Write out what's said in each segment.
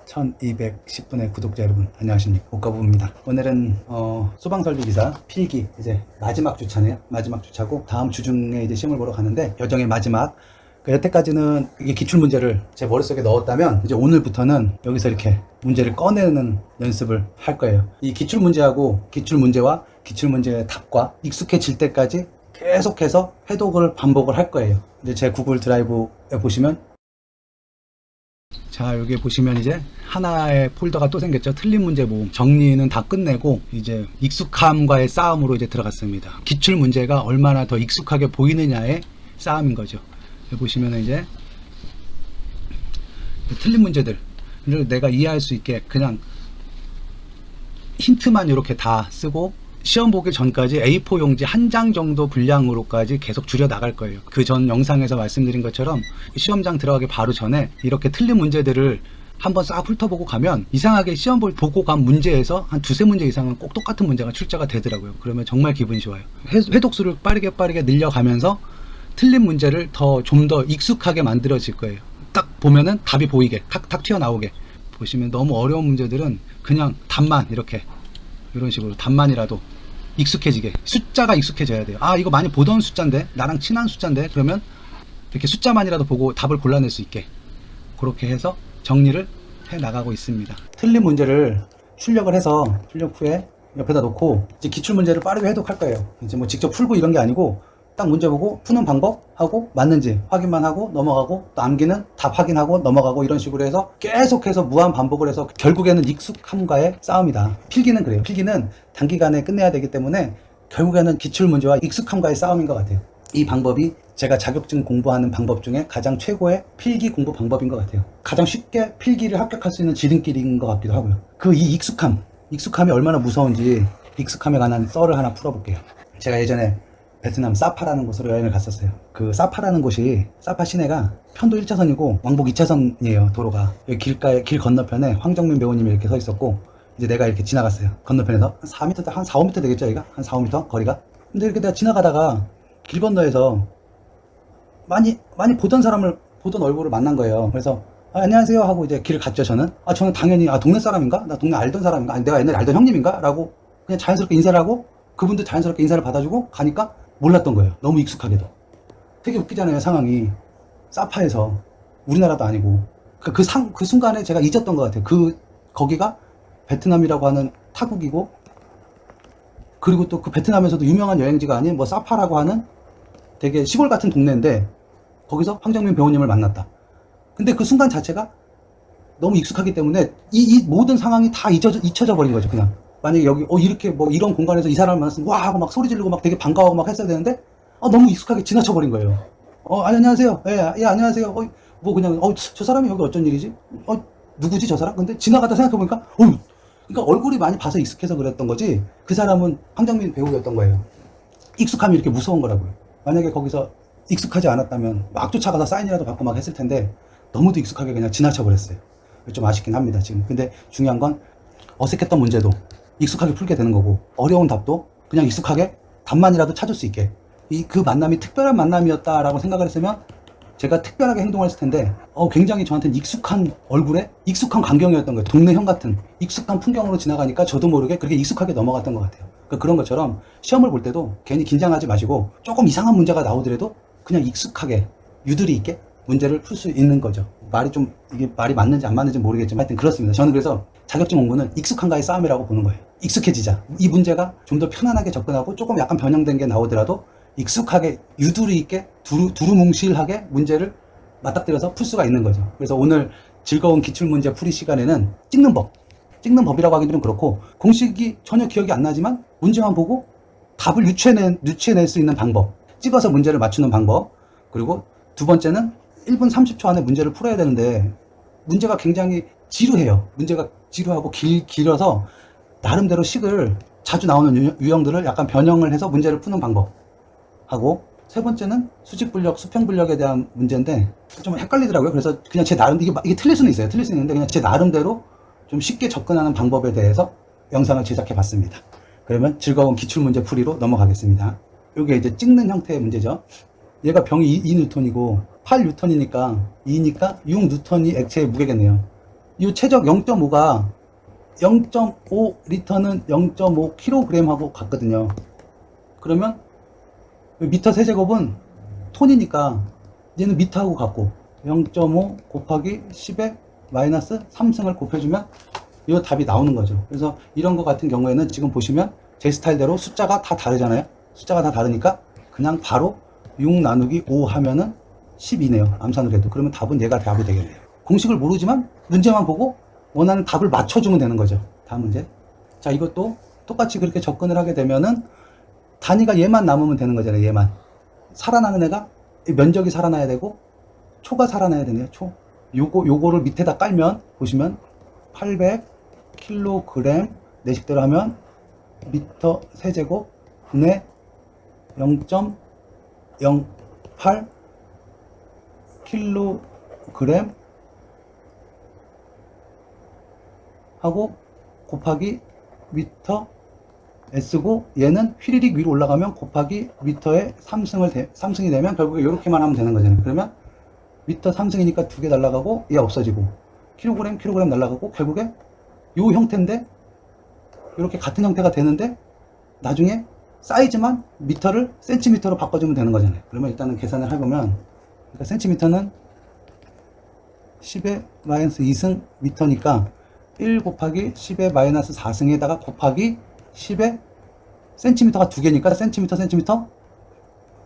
1210분의 구독자 여러분 안녕하십니까, 복가부입니다. 오늘은 소방설비기사 필기 이제 마지막 주차네요. 마지막 주차고 다음 주 중에 이제 시험을 보러 가는데, 여정의 마지막. 여태까지는 이게 기출문제를 제 머릿속에 넣었다면, 이제 오늘부터는 여기서 이렇게 문제를 꺼내는 연습을 할 거예요. 이 기출문제하고 기출문제와 기출문제의 답과 익숙해질 때까지 계속해서 해독을 반복을 할 거예요. 이제 제 구글 드라이브에 보시면, 자, 여기 보시면 이제 하나의 폴더가 또 생겼죠. 틀린 문제 모음. 정리는 다 끝내고 이제 익숙함과의 싸움으로 이제 들어갔습니다. 기출 문제가 얼마나 더 익숙하게 보이느냐의 싸움인 거죠. 여기 보시면 이제 틀린 문제들을 내가 이해할 수 있게 그냥 힌트만 이렇게 다 쓰고, 시험 보기 전까지 A4 용지 한 장 정도 분량으로까지 계속 줄여 나갈 거예요. 그 전 영상에서 말씀드린 것처럼 시험장 들어가기 바로 전에 이렇게 틀린 문제들을 한번 싹 훑어보고 가면, 이상하게 시험 보고 간 문제에서 한 두세 문제 이상은 꼭 똑같은 문제가 출제가 되더라고요. 그러면 정말 기분이 좋아요. 회독수를 빠르게 늘려가면서 틀린 문제를 좀 더 익숙하게 만들어질 거예요. 딱 보면은 답이 보이게 탁탁 튀어나오게. 보시면 너무 어려운 문제들은 그냥 답만 이렇게 이런 식으로 답만이라도 익숙해지게, 숫자가 익숙해져야 돼요. 아, 이거 많이 보던 숫자인데, 나랑 친한 숫자인데, 그러면 이렇게 숫자만이라도 보고 답을 골라낼 수 있게, 그렇게 해서 정리를 해 나가고 있습니다. 틀린 문제를 출력을 해서 출력 후에 옆에다 놓고 이제 기출 문제를 빠르게 해독할 거예요. 이제 뭐 직접 풀고 이런 게 아니고, 딱 문제 보고 푸는 방법하고 맞는지 확인만 하고 넘어가고, 또 암기는 답 확인하고 넘어가고, 이런 식으로 해서 계속해서 무한 반복을 해서 결국에는 익숙함과의 싸움이다. 필기는 그래요. 필기는 단기간에 끝내야 되기 때문에 결국에는 기출문제와 익숙함과의 싸움인 것 같아요. 이 방법이 제가 자격증 공부하는 방법 중에 가장 최고의 필기 공부 방법인 것 같아요. 가장 쉽게 필기를 합격할 수 있는 지름길인 것 같기도 하고요. 이 익숙함이 얼마나 무서운지, 익숙함에 관한 썰을 하나 풀어볼게요. 제가 예전에 베트남 사파라는 곳으로 여행을 갔었어요. 그 사파라는 곳이, 사파 시내가 편도 1차선이고 왕복 2차선이에요. 도로가. 여기 길 건너편에 황정민 배우님이 이렇게 서 있었고, 이제 내가 이렇게 지나갔어요. 건너편에서 한 4m, 한 4, 5m 되겠죠, 여기가? 한 4, 5m 거리가. 근데 이렇게 내가 지나가다가 길 건너에서 많이 보던 얼굴을 만난 거예요. 그래서 안녕하세요 하고 이제 길을 갔죠. 저는 당연히 동네 사람인가? 나 동네 알던 사람인가? 아니, 내가 옛날에 알던 형님인가? 라고 그냥 자연스럽게 인사를 하고, 그분도 자연스럽게 인사를 받아주고 가니까 몰랐던 거예요. 너무 익숙하게도. 되게 웃기잖아요, 상황이. 사파에서, 우리나라도 아니고. 그 순간에 제가 잊었던 것 같아요. 거기가 베트남이라고 하는 타국이고, 그리고 또 그 베트남에서도 유명한 여행지가 아닌 뭐 사파라고 하는 되게 시골 같은 동네인데, 거기서 황정민 배우님을 만났다. 근데 그 순간 자체가 너무 익숙하기 때문에 이 모든 상황이 다 잊혀져 버린 거죠, 그냥. 만약에 여기 이렇게 뭐 이런 공간에서 이 사람을 만났으면 와 하고 막 소리 지르고 막 되게 반가워하고 막 했어야 되는데, 너무 익숙하게 지나쳐 버린 거예요. 안녕하세요. 예, 안녕하세요. 뭐 그냥 저 사람이 여기 어쩐 일이지? 누구지 저 사람? 근데 지나가다 생각해 보니까 그러니까 얼굴이 많이 봐서 익숙해서 그랬던 거지, 그 사람은 황정민 배우였던 거예요. 익숙함이 이렇게 무서운 거라고요. 만약에 거기서 익숙하지 않았다면 막 쫓아가서 사인이라도 받고 막 했을 텐데, 너무도 익숙하게 그냥 지나쳐 버렸어요. 좀 아쉽긴 합니다, 지금. 근데 중요한 건 어색했던 문제도 익숙하게 풀게 되는 거고, 어려운 답도 그냥 익숙하게 답만이라도 찾을 수 있게, 그 만남이 특별한 만남이었다라고 생각을 했으면 제가 특별하게 행동을 했을 텐데, 굉장히 저한테는 익숙한 얼굴에 익숙한 광경이었던 거예요. 동네 형 같은 익숙한 풍경으로 지나가니까 저도 모르게 그렇게 익숙하게 넘어갔던 것 같아요. 그러니까 그런 것처럼 시험을 볼 때도 괜히 긴장하지 마시고, 조금 이상한 문제가 나오더라도 그냥 익숙하게 유두리 있게 문제를 풀 수 있는 거죠. 이게 말이 맞는지 안 맞는지 모르겠지만 하여튼 그렇습니다. 저는 그래서 자격증 공부는 익숙함과의 싸움이라고 보는 거예요. 익숙해지자. 이 문제가 좀 더 편안하게 접근하고, 조금 약간 변형된 게 나오더라도 익숙하게 유두리 있게 두루뭉실하게 문제를 맞닥뜨려서 풀 수가 있는 거죠. 그래서 오늘 즐거운 기출문제 풀이 시간에는 찍는 법이라고 하기는 좀 그렇고, 공식이 전혀 기억이 안 나지만 문제만 보고 답을 유추해낼 수 있는 방법, 찍어서 문제를 맞추는 방법, 그리고 두 번째는 1분 30초 안에 문제를 풀어야 되는데, 문제가 굉장히 지루해요. 문제가 지루하고 길어서 나름대로 식을, 자주 나오는 유형들을 약간 변형을 해서 문제를 푸는 방법 하고, 세 번째는 수직분력, 수평분력에 대한 문제인데 좀 헷갈리더라고요. 그래서 그냥 제 나름, 이게 틀릴 수는 있어요. 틀릴 수 있는데 그냥 제 나름대로 좀 쉽게 접근하는 방법에 대해서 영상을 제작해 봤습니다. 그러면 즐거운 기출문제 풀이로 넘어가겠습니다. 이게 이제 찍는 형태의 문제죠. 얘가 병이 2N이고 8N이니까 2니까 6N이 액체의 무게겠네요. 이 최적 0.5가 0.5 리터는 0.5kg 하고 같거든요. 그러면 미터 세제곱은 톤이니까 얘는 미터하고 같고 0.5 곱하기 10의 마이너스 3승을 곱해주면 이 답이 나오는 거죠. 그래서 이런 거 같은 경우에는 지금 보시면 제 스타일대로 숫자가 다 다르잖아요. 숫자가 다 다르니까 그냥 바로 6 나누기 5 하면은 12네요. 암산을 해도. 그러면 답은 얘가 답이 되겠네요. 공식을 모르지만 문제만 보고 원하는 답을 맞춰주면 되는 거죠. 다음 문제. 자, 이것도 똑같이 그렇게 접근을 하게 되면은 단위가 얘만 남으면 되는 거잖아요. 얘만. 살아나는 애가 면적이 살아나야 되고 초가 살아나야 되네요. 초. 요거를 밑에다 깔면 보시면 800kg 내식대로 하면 미터 세제곱 분의 0.08 kg 하고 곱하기 미터 S고 얘는 휘리릭 위로 올라가면 곱하기 미터에 3승이 되면 결국에 이렇게만 하면 되는 거잖아요. 그러면 미터 3승이니까 2개 날라가고 얘 없어지고 킬로그램 날라가고 결국에 요 형태인데 이렇게 같은 형태가 되는데 나중에 사이즈만 미터를 센티미터로 바꿔주면 되는 거잖아요. 그러면 일단은 계산을 해보면 그러니까 센티미터는 10의 마이너스 2승 미터니까 1 곱하기 10의 마이너스 4승에다가 곱하기 10의 센티미터가 2개니까 센티미터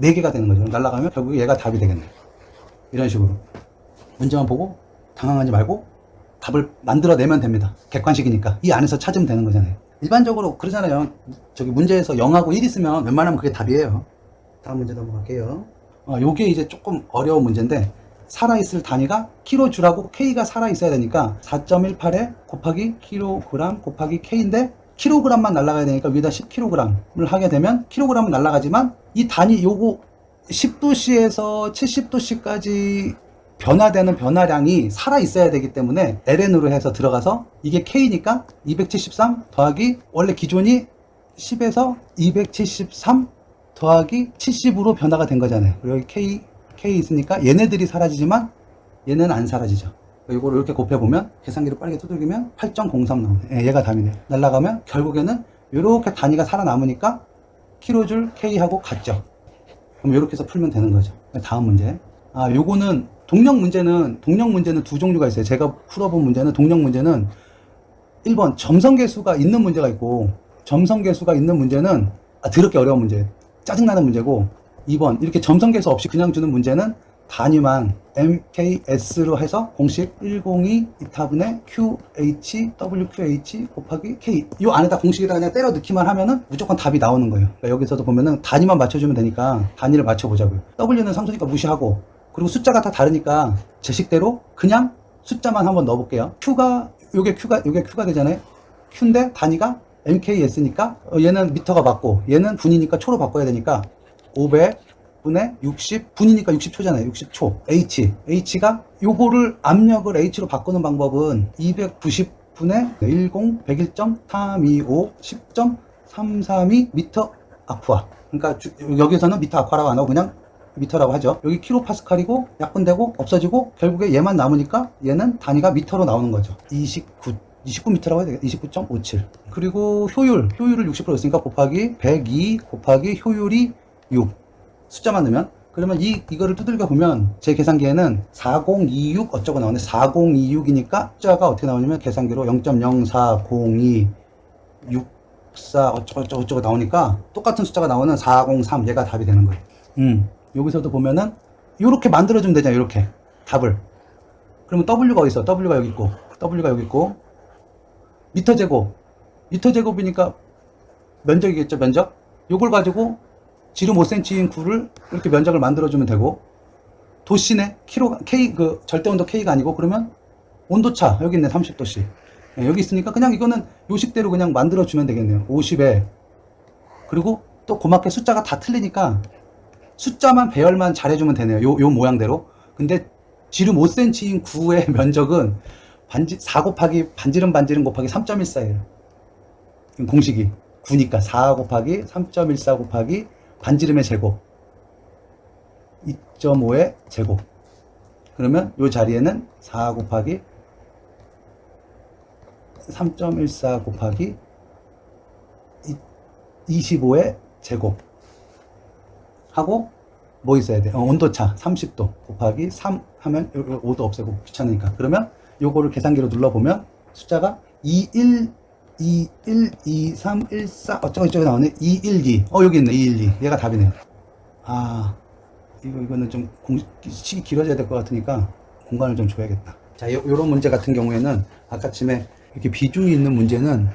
4개가 되는 거죠. 날라가면 결국에 얘가 답이 되겠네요. 이런 식으로 문제만 보고 당황하지 말고 답을 만들어내면 됩니다. 객관식이니까 이 안에서 찾으면 되는 거잖아요. 일반적으로 그러잖아요. 저기 문제에서 0하고 1 있으면 웬만하면 그게 답이에요. 다음 문제 넘어갈게요. 요게 이제 조금 어려운 문제인데 살아있을 단위가 킬로줄하고 K가 살아있어야 되니까 4.18에 곱하기 킬로그램 곱하기 K인데 킬로그램만 날아가야 되니까 위에다 10kg을 하게 되면 킬로그램은 날아가지만 이 단위 요거 10도씨에서 70도씨까지 변화되는 변화량이 살아있어야 되기 때문에 ln으로 해서 들어가서 이게 K니까 273 더하기 원래 기존이 10에서 273 더하기 70으로 변화가 된 거잖아요. 그리고 여기 K 있으니까 얘네들이 사라지지만 얘는 안 사라지죠. 이거를 이렇게 곱해보면 계산기를 빠르게 두들기면 8.03 나오네. 얘가 답이네요. 날라가면 결국에는 이렇게 단위가 살아남으니까 킬로줄 K하고 같죠. 그럼 이렇게 해서 풀면 되는 거죠. 다음 문제. 요거는 동력 문제는 두 종류가 있어요. 제가 풀어본 문제는 동력 문제는 1번 점성계수가 있는 문제가 있고 점성계수가 있는 문제는 더럽게 어려운 문제, 짜증나는 문제고 2번 이렇게 점성계수 없이 그냥 주는 문제는 단위만 MKS로 해서 공식 102 2타분의 QH WQH 곱하기 K 이 안에다 공식에다 그냥 때려 넣기만 하면은 무조건 답이 나오는 거예요. 그러니까 여기서도 보면은 단위만 맞춰주면 되니까 단위를 맞춰보자고요. W는 상수니까 무시하고 그리고 숫자가 다 다르니까 제 식대로 그냥 숫자만 한번 넣어볼게요. 요게 Q가 되잖아요. Q인데 단위가 MKS니까 얘는 미터가 맞고 얘는 분이니까 초로 바꿔야 되니까 500분의 60 분이니까 60초잖아요. 60초 H가 요거를 압력을 H로 바꾸는 방법은 290분의 10 101.325 10.332 미터 아쿠아. 그러니까 여기서는 미터 아쿠아라고 안 하고 그냥 미터라고 하죠. 여기 킬로파스칼이고 약분되고 없어지고 결국에 얘만 남으니까 얘는 단위가 미터로 나오는 거죠. 29m라고 해야 되겠다. 29.57. 그리고 효율을 60% 했으니까 곱하기 102 곱하기 효율이 6. 숫자만 넣으면 그러면 이거를 두들겨 보면 제 계산기에는 4026 어쩌고 나오네. 4026이니까 숫자가 어떻게 나오냐면 계산기로 0.0402 64 어쩌고 나오니까 똑같은 숫자가 나오는 403 얘가 답이 되는 거예요. 여기서도 보면은 이렇게 만들어주면 되잖아요. 이렇게 답을. 그러면 W가 어디 있어? W가 여기 있고 미터 제곱이니까 면적이겠죠. 면적. 요걸 가지고 지름 5cm인 구를 이렇게 면적을 만들어주면 되고 도씨네. K 절대온도 K가 아니고 그러면 온도차 여기 있네. 30도씨. 여기 있으니까 그냥 이거는 요식대로 그냥 만들어주면 되겠네요. 50에 그리고 또 고맙게 숫자가 다 틀리니까 숫자만 배열만 잘해주면 되네요. 요 모양대로. 근데 지름 5cm인 구의 면적은 4 곱하기 반지름 곱하기 3.14예요. 공식이 9니까 4 곱하기 3.14 곱하기 반지름의 제곱 2.5의 제곱. 그러면 요 자리에는 4 곱하기 3.14 곱하기 25의 제곱 하고 뭐 있어야 돼? 온도차 30도 곱하기 3 하면 5도 없애고 귀찮으니까. 그러면 요거를 계산기로 눌러보면 숫자가 21, 21, 23, 14 어쩌고저쩌고 나오네. 212. 여기 있네. 212. 얘가 답이네요. 이거는 좀 식이 길어져야 될 것 같으니까 공간을 좀 줘야겠다. 자, 요런 문제 같은 경우에는 아까쯤에 이렇게 비중이 있는 문제는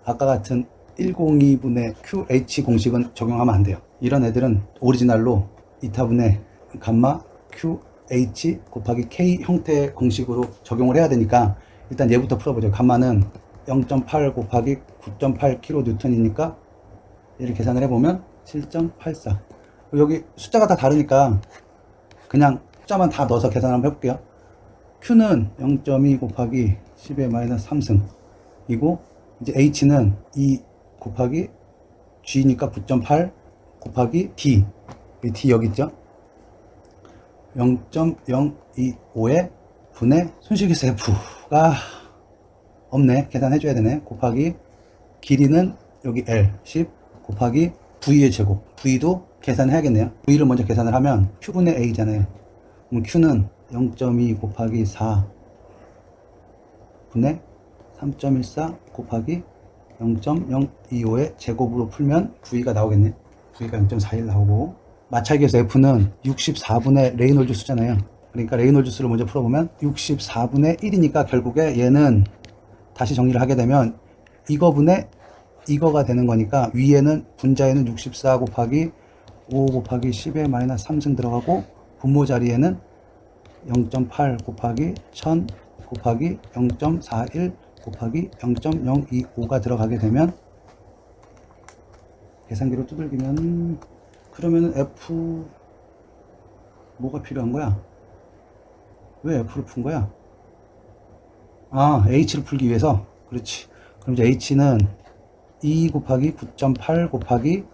아까 같은 102분의 QH 공식은 적용하면 안 돼요. 이런 애들은 오리지널로 이타분의 감마 QH 곱하기 K 형태의 공식으로 적용을 해야 되니까 일단 얘부터 풀어보죠. 감마는 0.8 곱하기 9.8kN이니까 얘를 계산을 해보면 7.84. 여기 숫자가 다 다르니까 그냥 숫자만 다 넣어서 계산 한번 해볼게요. Q는 0.2 곱하기 10의 마이너스 3승 이고, 이제 H는 2 곱하기 G니까 9.8 곱하기 D, D 여기 있죠? 0.025의 분의 손실계수 F가 없네. 계산해줘야 되네. 곱하기 길이는 여기 L 10 곱하기 V의 제곱. V도 계산해야겠네요. V를 먼저 계산을 하면 Q분의 A잖아요. 그럼 Q는 0.2 곱하기 4 분의 3.14 곱하기 0.025의 제곱으로 풀면 V가 나오겠네. V가 0.41 나오고, 마찰계수 F는 64분의 레이놀즈 수잖아요. 그러니까 레이놀즈 수를 먼저 풀어보면 64분의 1이니까 결국에 얘는 다시 정리를 하게 되면 이거분의 이거가 되는 거니까 위에는 분자에는 64 곱하기 5 곱하기 10의 마이너스 3승 들어가고, 분모 자리에는 0.8 곱하기 1000 곱하기 0.41 곱하기 0.025가 들어가게 되면 계산기로 두들기면, 그러면 F 뭐가 필요한 거야? 왜 F를 푼 거야? H를 풀기 위해서. 그렇지. 그럼 이제 H는 2 곱하기 9.8 곱하기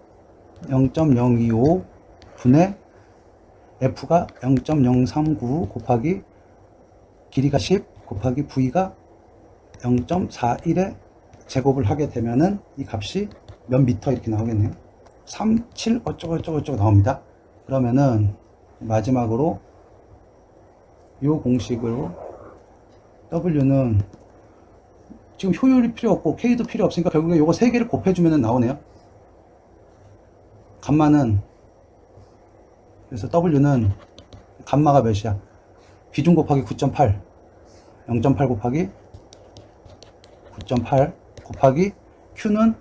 0.025 분의 F가 0.039 곱하기 길이가 10 곱하기 V가 0.41의 제곱을 하게 되면은 이 값이 몇 미터 이렇게 나오겠네요. 37 어쩌고 나옵니다. 그러면은 마지막으로 이 공식으로 W는 지금 효율이 필요 없고 K도 필요 없으니까 결국에 요거 세 개를 곱해주면 나오네요. 감마는, 그래서 W는 감마가 몇이야? 비중 곱하기 9.8 0.8 곱하기 9.8 곱하기 Q는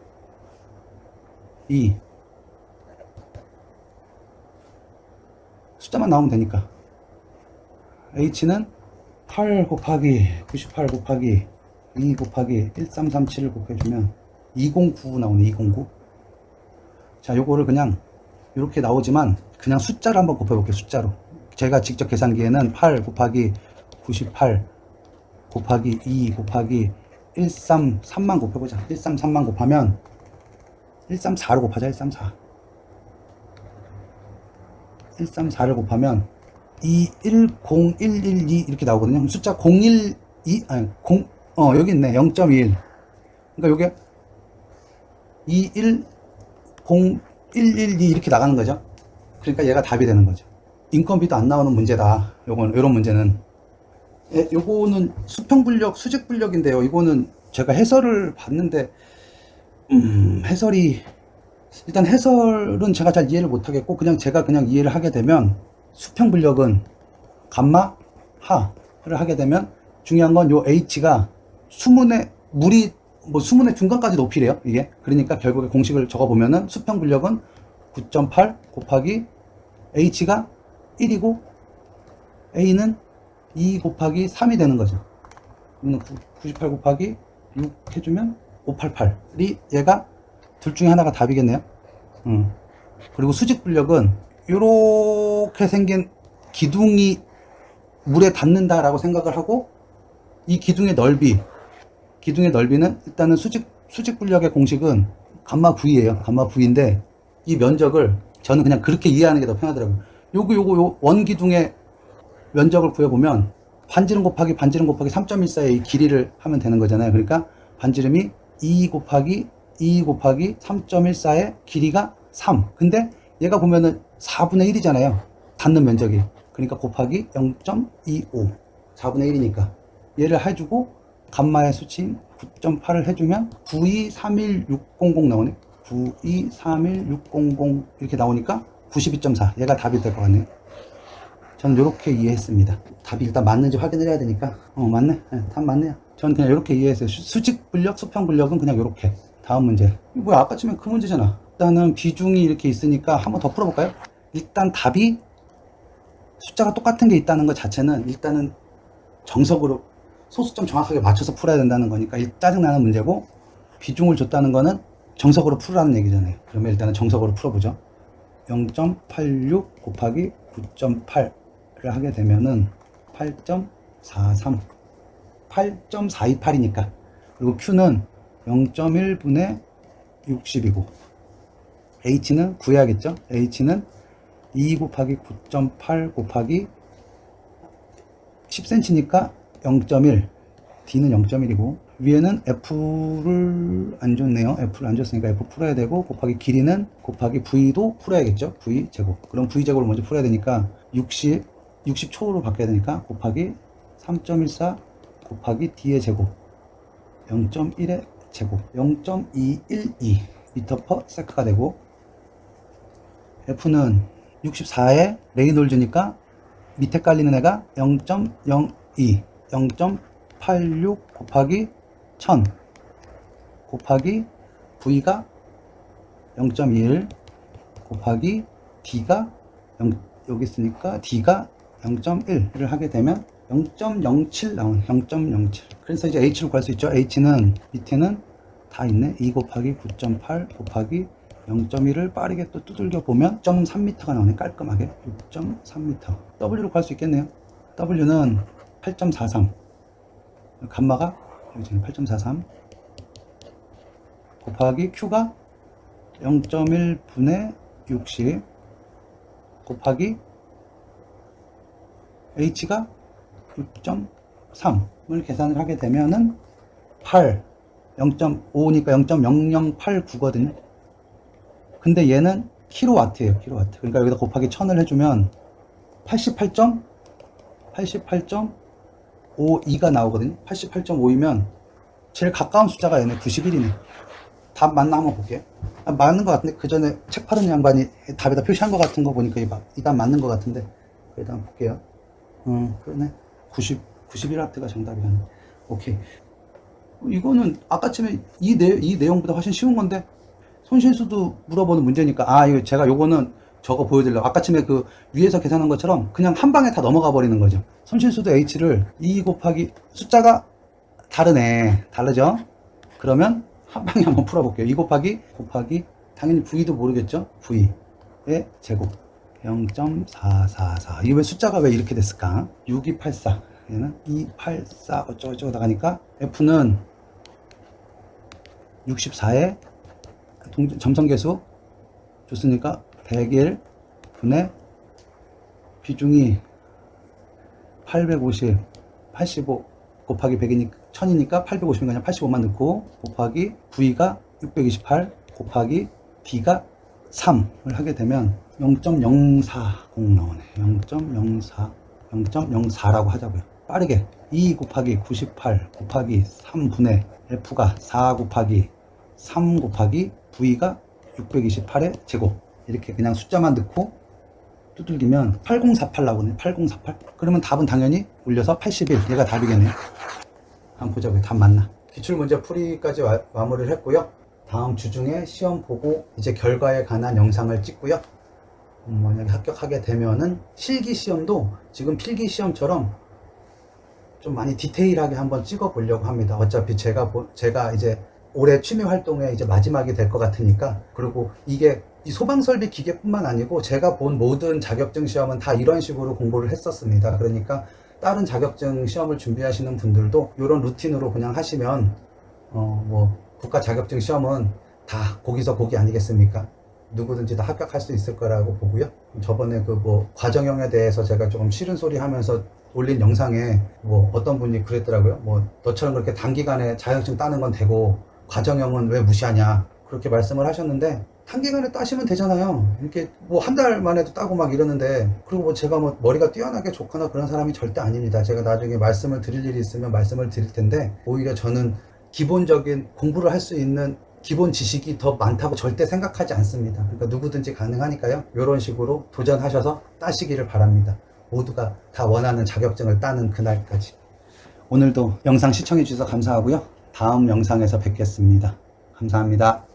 2 숫자만 나오면 되니까, H는 8 곱하기 98 곱하기 2 곱하기 1337을 곱해주면 209 나오네. 209. 자, 요거를 그냥 이렇게 나오지만 그냥 숫자를 한번 곱해볼게요. 숫자로 제가 직접 계산기에는 8 곱하기 98 곱하기 2 곱하기 133만 곱해보자. 133만 곱하면 134를 곱하자. 134를 곱하면 210112 이렇게 나오거든요. 숫자 012 아니 0 여기 있네. 0.1. 그러니까 요게 210112 이렇게 나가는 거죠. 그러니까 얘가 답이 되는 거죠. 인건비도 안 나오는 문제다. 요런 문제는. 요거는 수평분력, 수직분력인데요. 이거는 제가 해설을 봤는데, 일단 해설은 제가 잘 이해를 못 하겠고, 제가 이해를 하게 되면, 수평분력은 감마, 하를 하게 되면, 중요한 건 요 H가 수문의, 수문의 중간까지 높이래요, 이게. 그러니까 결국에 공식을 적어보면은, 수평분력은 9.8 곱하기 H가 1이고, A는 2 곱하기 3이 되는 거죠. 98 곱하기 6 해주면 588이 얘가 둘 중에 하나가 답이겠네요. 그리고 수직분력은 이렇게 생긴 기둥이 물에 닿는다라고 생각을 하고, 이 기둥의 넓이는 일단은 수직분력의 공식은 감마 V예요. 감마 V인데 이 면적을 저는 그냥 그렇게 이해하는 게 더 편하더라고요. 요거 원기둥의 면적을 구해보면 반지름 곱하기 3.14의 이 길이를 하면 되는 거잖아요. 그러니까 반지름이 2 곱하기 3.14의 길이가 3. 근데 얘가 보면은 4분의 1이잖아요. 닿는 면적이. 그러니까 곱하기 0.25. 4분의 1이니까. 얘를 해주고 감마의 수치인 9.8을 해주면 9231600 나오네. 9231600 이렇게 나오니까 92.4. 얘가 답이 될 것 같네요. 저는 이렇게 이해했습니다. 답이 일단 맞는지 확인을 해야 되니까. 맞네. 네, 답 맞네요. 저는 그냥 이렇게 이해했어요. 수직 분력, 수평 분력은 그냥 이렇게. 다음 문제. 뭐야, 아까 치면 그 문제잖아. 일단은 비중이 이렇게 있으니까 한번 더 풀어볼까요? 일단 답이 숫자가 똑같은 게 있다는 것 자체는 일단은 정석으로 소수점 정확하게 맞춰서 풀어야 된다는 거니까 짜증나는 문제고, 비중을 줬다는 거는 정석으로 풀으라는 얘기잖아요. 그러면 일단은 정석으로 풀어보죠. 0.86 곱하기 9.8을 하게 되면은 8.43, 8.428이니까. 그리고 Q는 0.1분의 60이고, H는 구해야겠죠? H는 2 곱하기 9.8 곱하기 10cm니까 0.1, D는 0.1이고, 위에는 F를 안 줬네요. F를 안 줬으니까 F 풀어야 되고, 곱하기 길이는 곱하기 V도 풀어야겠죠? V 제곱. 그럼 V 제곱을 먼저 풀어야 되니까 60초로 바뀌어야 되니까 곱하기 3.14 곱하기 D의 제곱 0.1의 제곱 0.212 m/s가 되고, F는 64에 레이놀즈니까 밑에 깔리는 애가 0.02, 0.86 곱하기 1000 곱하기 V가 0.1 곱하기 D가 0, 여기 있으니까 D가 0.1을 하게 되면 0.07 나오네. 0.07. 그래서 이제 H를 구할 수 있죠. H는 밑에는 다 있네. 2 곱하기 9.8 곱하기 0.1을 빠르게 또 두들겨 보면 6.3m가 나오네. 깔끔하게 6.3m. W를 구할 수 있겠네요. W는 8.43. 감마가 여기 지금 8.43 곱하기 Q가 0.1분의 60 곱하기 H가 6.3을 계산을 하게 되면은 8, 0.5니까 0.0089거든요. 근데 얘는 킬로와트예요. 킬로와트. 그러니까 여기다 곱하기 1000을 해주면 88.52가 나오거든요. 88.5이면 제일 가까운 숫자가 얘네 91이네. 답 맞나 한번 볼게요. 맞는 것 같은데, 그 전에 책 파는 양반이 답에다 표시한 것 같은 거 보니까 이 답 맞는 것 같은데, 일단 한번 볼게요. 그러네. 91W가 정답이라네. 오케이. 이거는 아까쯤에 이 내용보다 훨씬 쉬운 건데, 손실수도 물어보는 문제니까, 이거 제가 요거는 저거 보여드리려고. 아까쯤에 그 위에서 계산한 것처럼 그냥 한 방에 다 넘어가 버리는 거죠. 손실수도 H를 2 곱하기 숫자가 다르네. 다르죠? 그러면 한 방에 한번 풀어볼게요. 2 곱하기 당연히 V도 모르겠죠? V의 제곱 0.444. 이게 왜 숫자가 왜 이렇게 됐을까? 6284. 얘는 284 어쩌고저쩌고 나가니까 F는 64에 점성계수 줬으니까 101 분의 비중이 850, 85 곱하기 100이니까 1000이니까 850이니까 그냥 85만 넣고, 곱하기 V가 628 곱하기 D가 3을 하게 되면 0.040 나오네. 0.04라고 하자고요. 빠르게 2 곱하기 98 곱하기 3분의 F가 4 곱하기 3 곱하기 V가 628의 제곱. 이렇게 그냥 숫자만 넣고 두들기면 8048 나오네. 8048. 그러면 답은 당연히 올려서 81. 얘가 답이겠네요. 한번 보자고요. 답 맞나. 기출문제 풀이까지 마무리를 했고요. 다음 주 중에 시험 보고 이제 결과에 관한 영상을 찍고요. 만약에 합격하게 되면은 실기 시험도 지금 필기 시험처럼 좀 많이 디테일하게 한번 찍어 보려고 합니다. 어차피 제가 이제 올해 취미 활동의 이제 마지막이 될 것 같으니까. 그리고 이게 이 소방설비 기계뿐만 아니고 제가 본 모든 자격증 시험은 다 이런 식으로 공부를 했었습니다. 그러니까 다른 자격증 시험을 준비하시는 분들도 이런 루틴으로 그냥 하시면 뭐 국가 자격증 시험은 다 거기서 거기 아니겠습니까? 누구든지 다 합격할 수 있을 거라고 보고요. 저번에 그 뭐 과정형에 대해서 제가 조금 싫은 소리 하면서 올린 영상에 뭐 어떤 분이 그랬더라고요. 뭐 너처럼 그렇게 단기간에 자격증 따는 건 되고 과정형은 왜 무시하냐 그렇게 말씀을 하셨는데, 단기간에 따시면 되잖아요. 이렇게 뭐 한 달 만에도 따고 막 이러는데, 그리고 뭐 제가 뭐 머리가 뛰어나게 좋거나 그런 사람이 절대 아닙니다. 제가 나중에 말씀을 드릴 일이 있으면 말씀을 드릴 텐데, 오히려 저는 기본적인 공부를 할 수 있는 기본 지식이 더 많다고 절대 생각하지 않습니다. 그러니까 누구든지 가능하니까요. 이런 식으로 도전하셔서 따시기를 바랍니다. 모두가 다 원하는 자격증을 따는 그날까지. 오늘도 영상 시청해 주셔서 감사하고요. 다음 영상에서 뵙겠습니다. 감사합니다.